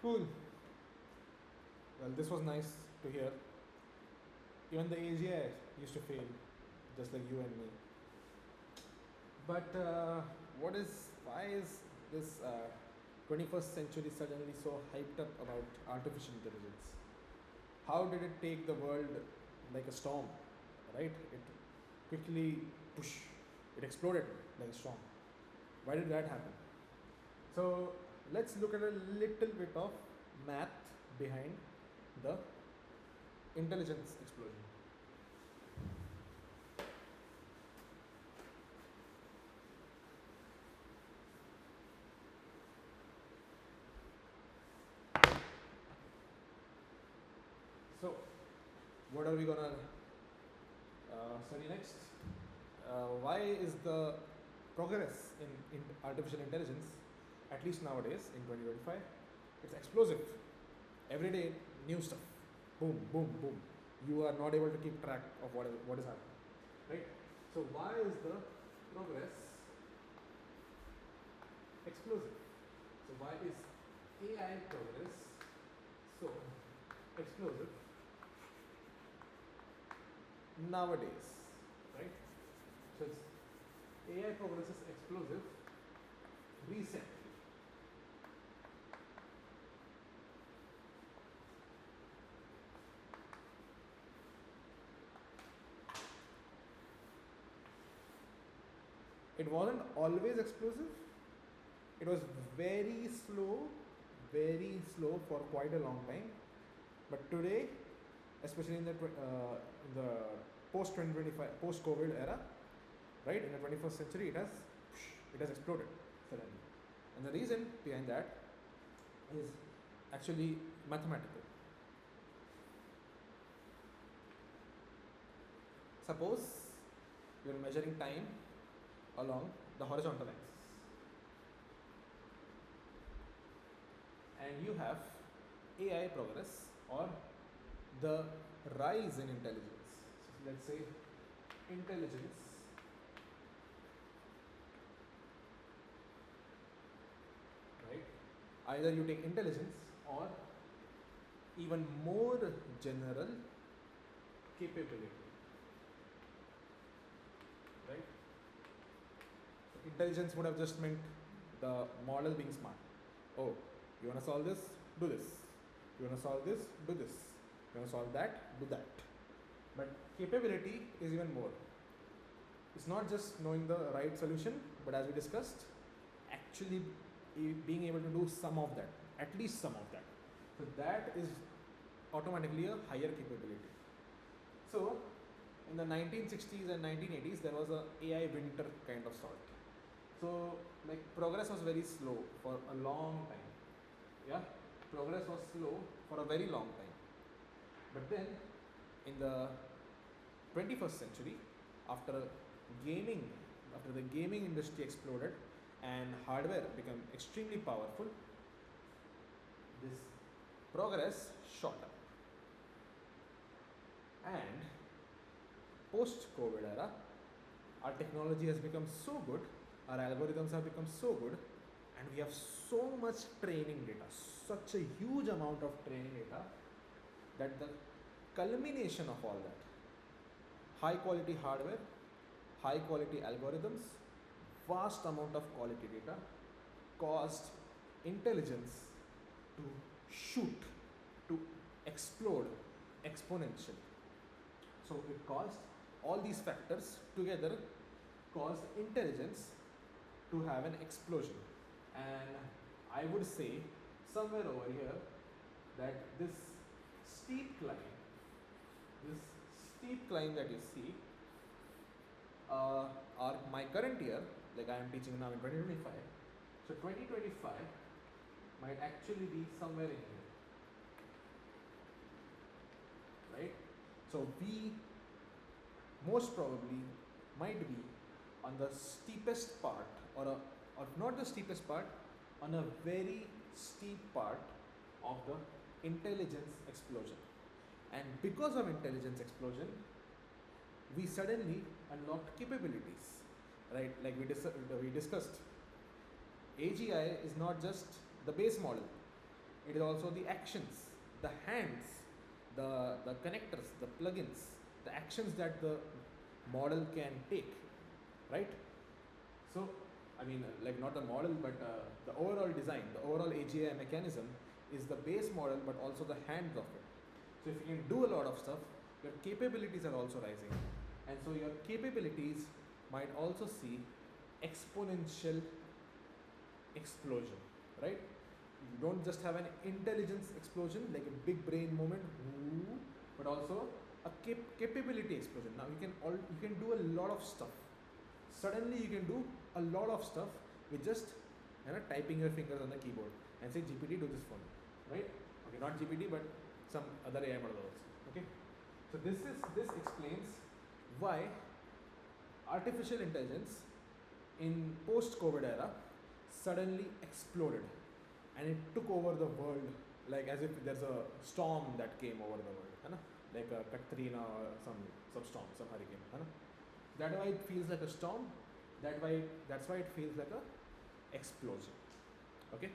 Cool. Well, this was nice to hear. Even the AGI used to fail, just like you and me. But why is this 21st century suddenly so hyped up about artificial intelligence? How did it take the world like a storm, right? It quickly, push, it exploded like a storm. Why did that happen? So let's look at a little bit of math behind the intelligence explosion. So, what are we gonna study next? Why is the progress in artificial intelligence, at least nowadays in 2025, it's explosive. Every day, new stuff. Boom, boom, boom. You are not able to keep track of what is happening, right? So, why is the progress explosive? So, why is AI progress so explosive nowadays, right? So, it's AI progress is explosive recently. It wasn't always explosive. It was very slow for quite a long time. But today, especially in the post 2025, post COVID era, right, in the 21st century, it has exploded suddenly. And the reason behind that is actually mathematical. Suppose you're measuring time along the horizontal axis, and you have AI progress or the rise in intelligence. So let's say intelligence, right? Either you take intelligence or even more general capability, right? So intelligence would have just meant the model being smart. Oh, you want to solve this? Do this. You want to solve this? Do this. You want to solve that? Do that. But capability is even more. It's not just knowing the right solution, but as we discussed, actually being able to do some of that, at least some of that. So that is automatically a higher capability. So in the 1960s and 1980s, there was a AI winter kind of sort. So like progress was very slow for a long time. Yeah, progress was slow for a very long time. But then in the 21st century, after gaming, after the gaming industry exploded and hardware became extremely powerful, this progress shot up. And post COVID era, our technology has become so good, our algorithms have become so good, and we have so much training data, such a huge amount of training data, that the culmination of all that, high quality hardware, high quality algorithms, vast amount of quality data, caused intelligence to shoot, to explode exponentially. So it caused all these factors together caused intelligence to have an explosion. And I would say somewhere over here that this steep climb, this steep climb that you see, are my current year, like I am teaching now in 2025. So 2025 might actually be somewhere in here, right? So we most probably might be on the steepest part, or not the steepest part, on a very steep part of the intelligence explosion. And because of intelligence explosion, we suddenly unlocked capabilities, right? Like we discussed, AGI is not just the base model, it is also the actions, the hands, the connectors, the plugins, the actions that the model can take, right? So, I mean, like not the model, but the overall design, the overall AGI mechanism is the base model, but also the hands of it. So, if you can do a lot of stuff, your capabilities are also rising, and so your capabilities might also see exponential explosion, right? You don't just have an intelligence explosion like a big brain moment, but also a capability explosion. Now you can do a lot of stuff. Suddenly you can do a lot of stuff with just typing your fingers on the keyboard and say GPT do this for me, right? Okay, not GPT but some other AI model also. Okay, so this explains why artificial intelligence in post-COVID era suddenly exploded and it took over the world like as if there's a storm that came over the world, है ना? Like a Katrina or some storm, some hurricane, है ना? That's why it feels like a storm. That's why it feels like a explosion. Okay.